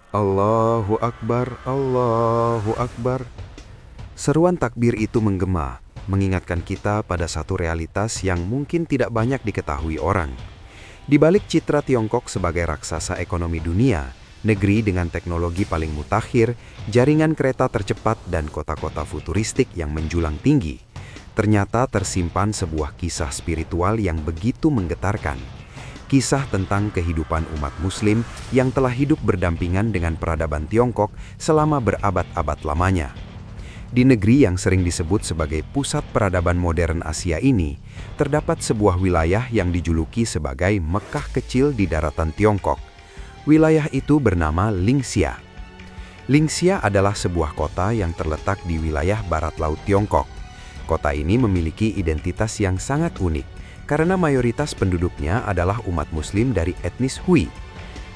Allahu Akbar, Allahu Akbar. Seruan takbir itu menggema, mengingatkan kita pada satu realitas yang mungkin tidak banyak diketahui orang. Di balik citra Tiongkok sebagai raksasa ekonomi dunia, negeri dengan teknologi paling mutakhir, jaringan kereta tercepat dan kota-kota futuristik yang menjulang tinggi, ternyata tersimpan sebuah kisah spiritual yang begitu menggetarkan. Kisah tentang kehidupan umat Muslim yang telah hidup berdampingan dengan peradaban Tiongkok selama berabad-abad lamanya. Di negeri yang sering disebut sebagai pusat peradaban modern Asia ini, terdapat sebuah wilayah yang dijuluki sebagai Mekah kecil di daratan Tiongkok. Wilayah itu bernama Lingxia. Lingxia adalah sebuah kota yang terletak di wilayah barat laut Tiongkok. Kota ini memiliki identitas yang sangat unik, karena mayoritas penduduknya adalah umat Muslim dari etnis Hui.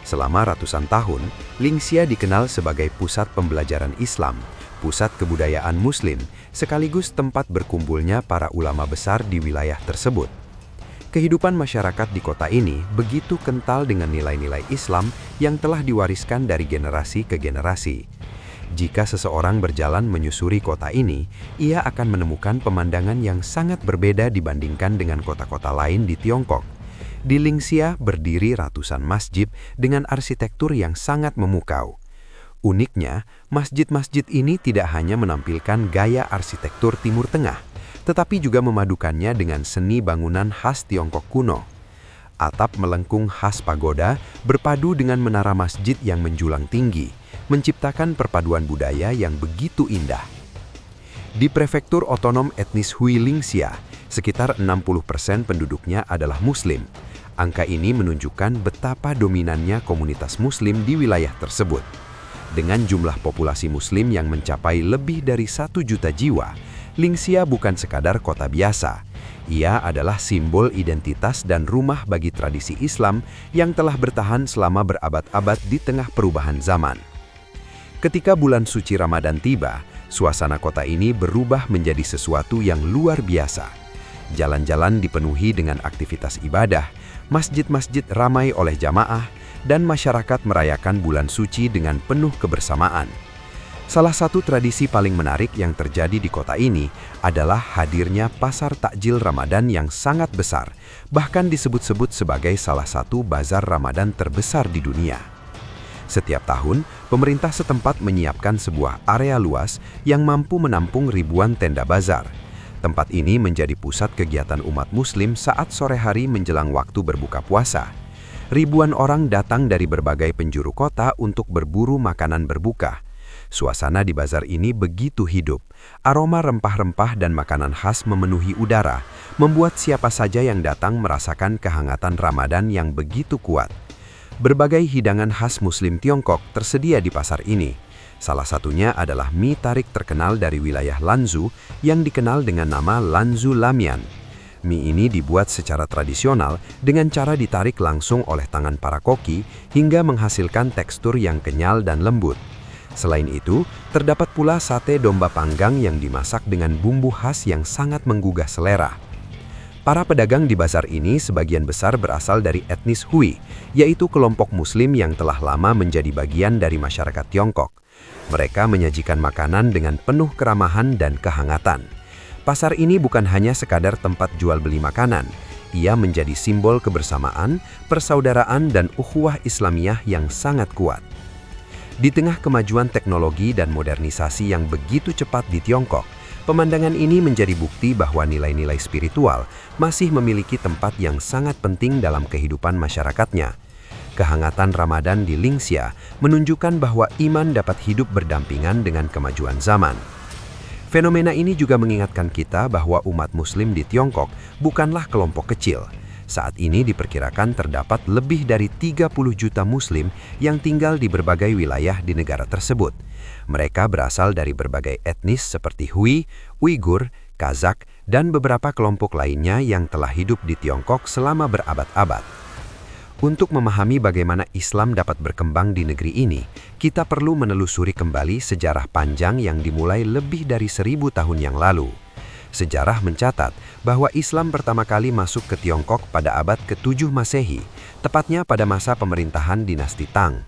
Selama ratusan tahun, Lingxia dikenal sebagai pusat pembelajaran Islam, pusat kebudayaan Muslim, sekaligus tempat berkumpulnya para ulama besar di wilayah tersebut. Kehidupan masyarakat di kota ini begitu kental dengan nilai-nilai Islam yang telah diwariskan dari generasi ke generasi. Jika seseorang berjalan menyusuri kota ini, ia akan menemukan pemandangan yang sangat berbeda dibandingkan dengan kota-kota lain di Tiongkok. Di Lingxia berdiri ratusan masjid dengan arsitektur yang sangat memukau. Uniknya, masjid-masjid ini tidak hanya menampilkan gaya arsitektur Timur Tengah, tetapi juga memadukannya dengan seni bangunan khas Tiongkok kuno. Atap melengkung khas pagoda berpadu dengan menara masjid yang menjulang tinggi, menciptakan perpaduan budaya yang begitu indah. Di prefektur otonom etnis Hui Lingxia, sekitar 60% penduduknya adalah Muslim. Angka ini menunjukkan betapa dominannya komunitas Muslim di wilayah tersebut. Dengan jumlah populasi Muslim yang mencapai lebih dari 1 juta jiwa, Lingxia bukan sekadar kota biasa. Ia adalah simbol identitas dan rumah bagi tradisi Islam yang telah bertahan selama berabad-abad di tengah perubahan zaman. Ketika bulan suci Ramadan tiba, suasana kota ini berubah menjadi sesuatu yang luar biasa. Jalan-jalan dipenuhi dengan aktivitas ibadah, masjid-masjid ramai oleh jamaah, dan masyarakat merayakan bulan suci dengan penuh kebersamaan. Salah satu tradisi paling menarik yang terjadi di kota ini adalah hadirnya pasar takjil Ramadan yang sangat besar, bahkan disebut-sebut sebagai salah satu bazar Ramadan terbesar di dunia. Setiap tahun, pemerintah setempat menyiapkan sebuah area luas yang mampu menampung ribuan tenda bazar. Tempat ini menjadi pusat kegiatan umat Muslim saat sore hari menjelang waktu berbuka puasa. Ribuan orang datang dari berbagai penjuru kota untuk berburu makanan berbuka. Suasana di bazar ini begitu hidup. Aroma rempah-rempah dan makanan khas memenuhi udara, membuat siapa saja yang datang merasakan kehangatan Ramadan yang begitu kuat. Berbagai hidangan khas Muslim Tiongkok tersedia di pasar ini. Salah satunya adalah mie tarik terkenal dari wilayah Lanzhou yang dikenal dengan nama Lanzhou Lamian. Mie ini dibuat secara tradisional dengan cara ditarik langsung oleh tangan para koki hingga menghasilkan tekstur yang kenyal dan lembut. Selain itu, terdapat pula sate domba panggang yang dimasak dengan bumbu khas yang sangat menggugah selera. Para pedagang di bazar ini sebagian besar berasal dari etnis Hui, yaitu kelompok Muslim yang telah lama menjadi bagian dari masyarakat Tiongkok. Mereka menyajikan makanan dengan penuh keramahan dan kehangatan. Pasar ini bukan hanya sekadar tempat jual beli makanan, ia menjadi simbol kebersamaan, persaudaraan dan ukhuwah Islamiyah yang sangat kuat. Di tengah kemajuan teknologi dan modernisasi yang begitu cepat di Tiongkok, pemandangan ini menjadi bukti bahwa nilai-nilai spiritual masih memiliki tempat yang sangat penting dalam kehidupan masyarakatnya. Kehangatan Ramadan di Lingxia menunjukkan bahwa iman dapat hidup berdampingan dengan kemajuan zaman. Fenomena ini juga mengingatkan kita bahwa umat Muslim di Tiongkok bukanlah kelompok kecil. Saat ini diperkirakan terdapat lebih dari 30 juta Muslim yang tinggal di berbagai wilayah di negara tersebut. Mereka berasal dari berbagai etnis seperti Hui, Uighur, Kazakh, dan beberapa kelompok lainnya yang telah hidup di Tiongkok selama berabad-abad. Untuk memahami bagaimana Islam dapat berkembang di negeri ini, kita perlu menelusuri kembali sejarah panjang yang dimulai lebih dari 1000 tahun yang lalu. Sejarah mencatat bahwa Islam pertama kali masuk ke Tiongkok pada abad ke-7 Masehi, tepatnya pada masa pemerintahan dinasti Tang.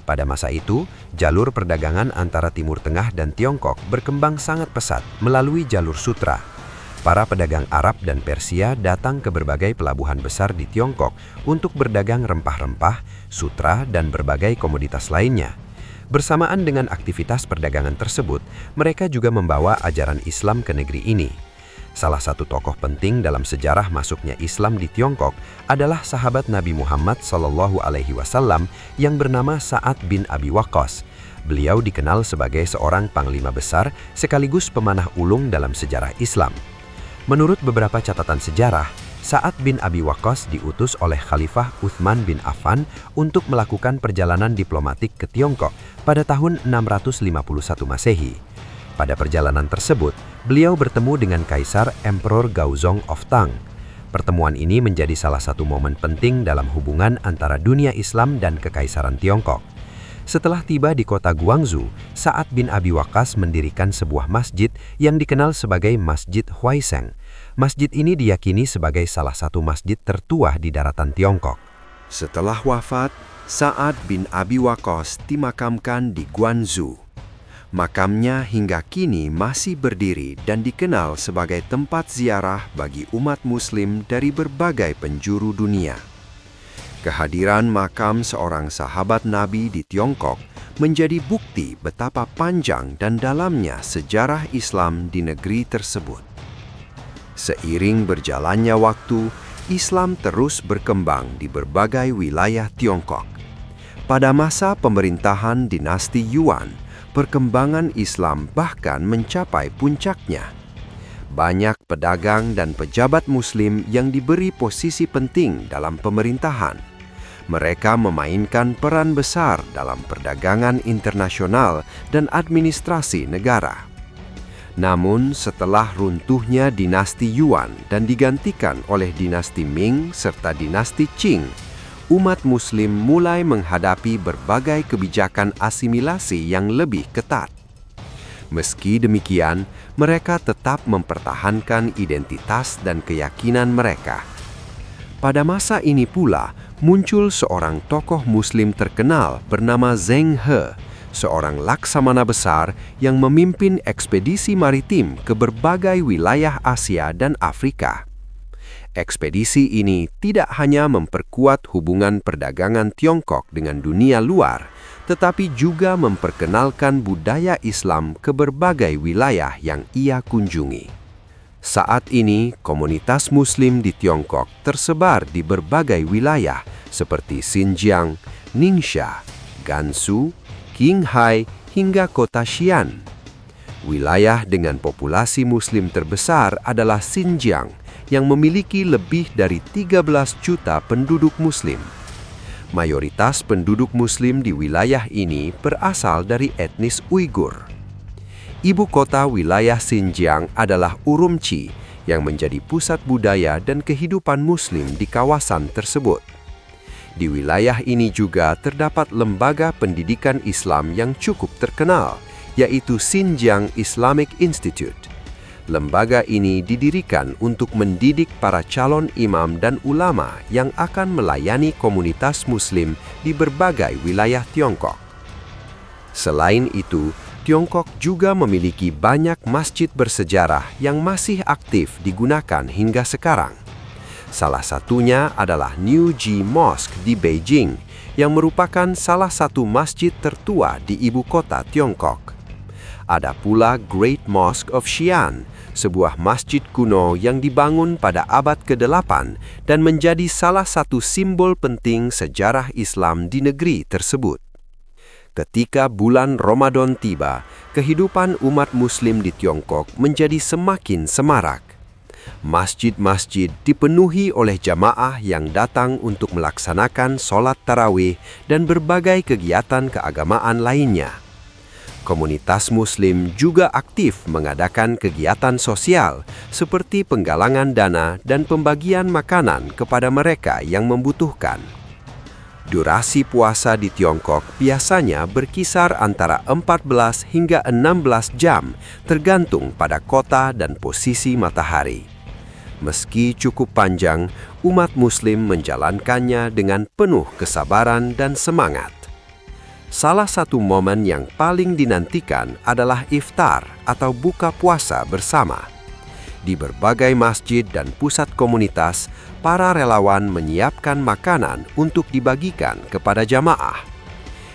Pada masa itu, jalur perdagangan antara Timur Tengah dan Tiongkok berkembang sangat pesat melalui jalur sutra. Para pedagang Arab dan Persia datang ke berbagai pelabuhan besar di Tiongkok untuk berdagang rempah-rempah, sutra, dan berbagai komoditas lainnya. Bersamaan dengan aktivitas perdagangan tersebut, mereka juga membawa ajaran Islam ke negeri ini. Salah satu tokoh penting dalam sejarah masuknya Islam di Tiongkok adalah sahabat Nabi Muhammad SAW yang bernama Sa'ad bin Abi Waqqas. Beliau dikenal sebagai seorang panglima besar sekaligus pemanah ulung dalam sejarah Islam. Menurut beberapa catatan sejarah, Sa'ad bin Abi Waqqas diutus oleh Khalifah Utsman bin Affan untuk melakukan perjalanan diplomatik ke Tiongkok pada tahun 651 Masehi. Pada perjalanan tersebut, beliau bertemu dengan Kaisar Emperor Gaozong of Tang. Pertemuan ini menjadi salah satu momen penting dalam hubungan antara dunia Islam dan Kekaisaran Tiongkok. Setelah tiba di kota Guangzhou, Sa'ad bin Abi Waqqas mendirikan sebuah masjid yang dikenal sebagai Masjid Huaisheng. Masjid ini diyakini sebagai salah satu masjid tertua di daratan Tiongkok. Setelah wafat, Sa'ad bin Abi Waqqas dimakamkan di Guangzhou. Makamnya hingga kini masih berdiri dan dikenal sebagai tempat ziarah bagi umat Muslim dari berbagai penjuru dunia. Kehadiran makam seorang sahabat Nabi di Tiongkok menjadi bukti betapa panjang dan dalamnya sejarah Islam di negeri tersebut. Seiring berjalannya waktu, Islam terus berkembang di berbagai wilayah Tiongkok. Pada masa pemerintahan dinasti Yuan, perkembangan Islam bahkan mencapai puncaknya. Banyak pedagang dan pejabat Muslim yang diberi posisi penting dalam pemerintahan. Mereka memainkan peran besar dalam perdagangan internasional dan administrasi negara. Namun, setelah runtuhnya dinasti Yuan dan digantikan oleh dinasti Ming serta dinasti Qing, umat Muslim mulai menghadapi berbagai kebijakan asimilasi yang lebih ketat. Meski demikian, mereka tetap mempertahankan identitas dan keyakinan mereka. Pada masa ini pula, muncul seorang tokoh Muslim terkenal bernama Zheng He, seorang laksamana besar yang memimpin ekspedisi maritim ke berbagai wilayah Asia dan Afrika. Ekspedisi ini tidak hanya memperkuat hubungan perdagangan Tiongkok dengan dunia luar, tetapi juga memperkenalkan budaya Islam ke berbagai wilayah yang ia kunjungi. Saat ini, komunitas Muslim di Tiongkok tersebar di berbagai wilayah seperti Xinjiang, Ningxia, Gansu, Qinghai, hingga kota Xi'an. Wilayah dengan populasi Muslim terbesar adalah Xinjiang, yang memiliki lebih dari 13 juta penduduk Muslim. Mayoritas penduduk Muslim di wilayah ini berasal dari etnis Uighur. Ibu kota wilayah Xinjiang adalah Urumqi, yang menjadi pusat budaya dan kehidupan Muslim di kawasan tersebut. Di wilayah ini juga terdapat lembaga pendidikan Islam yang cukup terkenal, yaitu Xinjiang Islamic Institute. Lembaga ini didirikan untuk mendidik para calon imam dan ulama yang akan melayani komunitas Muslim di berbagai wilayah Tiongkok. Selain itu, Tiongkok juga memiliki banyak masjid bersejarah yang masih aktif digunakan hingga sekarang. Salah satunya adalah Niuji Mosque di Beijing, yang merupakan salah satu masjid tertua di ibu kota Tiongkok. Ada pula Great Mosque of Xi'an, sebuah masjid kuno yang dibangun pada abad ke-8 dan menjadi salah satu simbol penting sejarah Islam di negeri tersebut. Ketika bulan Ramadan tiba, kehidupan umat Muslim di Tiongkok menjadi semakin semarak. Masjid-masjid dipenuhi oleh jamaah yang datang untuk melaksanakan sholat tarawih dan berbagai kegiatan keagamaan lainnya. Komunitas Muslim juga aktif mengadakan kegiatan sosial seperti penggalangan dana dan pembagian makanan kepada mereka yang membutuhkan. Durasi puasa di Tiongkok biasanya berkisar antara 14 hingga 16 jam, tergantung pada kota dan posisi matahari. Meski cukup panjang, umat Muslim menjalankannya dengan penuh kesabaran dan semangat. Salah satu momen yang paling dinantikan adalah iftar atau buka puasa bersama. Di berbagai masjid dan pusat komunitas, para relawan menyiapkan makanan untuk dibagikan kepada jamaah.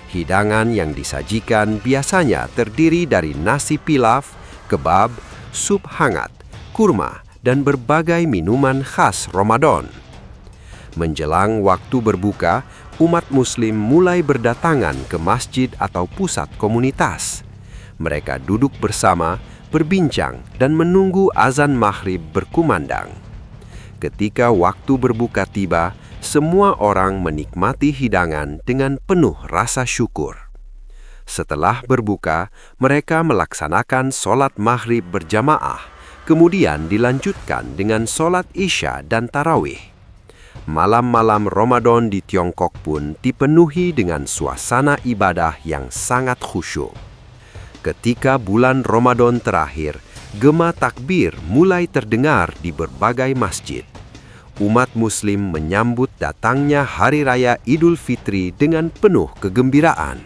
Hidangan yang disajikan biasanya terdiri dari nasi pilaf, kebab, sup hangat, kurma, dan berbagai minuman khas Ramadan. Menjelang waktu berbuka, umat Muslim mulai berdatangan ke masjid atau pusat komunitas. Mereka duduk bersama, berbincang, dan menunggu azan maghrib berkumandang. Ketika waktu berbuka tiba, semua orang menikmati hidangan dengan penuh rasa syukur. Setelah berbuka, mereka melaksanakan sholat maghrib berjamaah, kemudian dilanjutkan dengan sholat isya dan tarawih. Malam-malam Ramadan di Tiongkok pun dipenuhi dengan suasana ibadah yang sangat khusyuk. Ketika bulan Ramadan terakhir, gema takbir mulai terdengar di berbagai masjid. Umat Muslim menyambut datangnya Hari Raya Idul Fitri dengan penuh kegembiraan.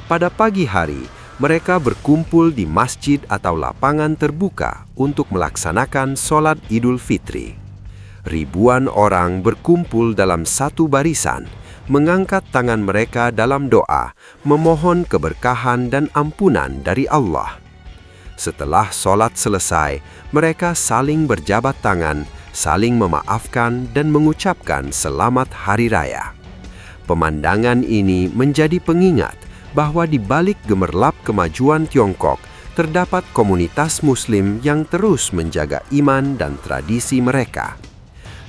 Pada pagi hari, mereka berkumpul di masjid atau lapangan terbuka untuk melaksanakan sholat Idul Fitri. Ribuan orang berkumpul dalam satu barisan, mengangkat tangan mereka dalam doa, memohon keberkahan dan ampunan dari Allah. Setelah sholat selesai, mereka saling berjabat tangan, saling memaafkan dan mengucapkan selamat Hari Raya. Pemandangan ini menjadi pengingat bahwa di balik gemerlap kemajuan Tiongkok, terdapat komunitas Muslim yang terus menjaga iman dan tradisi mereka.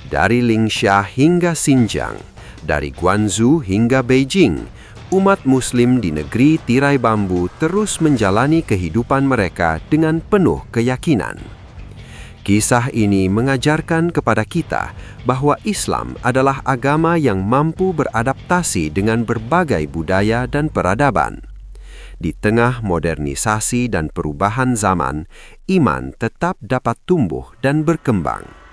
Dari Ningxia hingga Xinjiang, dari Guangzhou hingga Beijing, umat Muslim di negeri tirai bambu terus menjalani kehidupan mereka dengan penuh keyakinan. Kisah ini mengajarkan kepada kita bahwa Islam adalah agama yang mampu beradaptasi dengan berbagai budaya dan peradaban. Di tengah modernisasi dan perubahan zaman, iman tetap dapat tumbuh dan berkembang.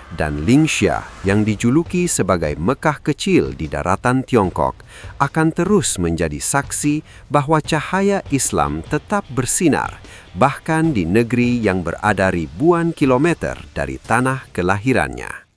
Dan Ningxia yang dijuluki sebagai Mekah kecil di daratan Tiongkok akan terus menjadi saksi bahwa cahaya Islam tetap bersinar bahkan di negeri yang berada ribuan kilometer dari tanah kelahirannya.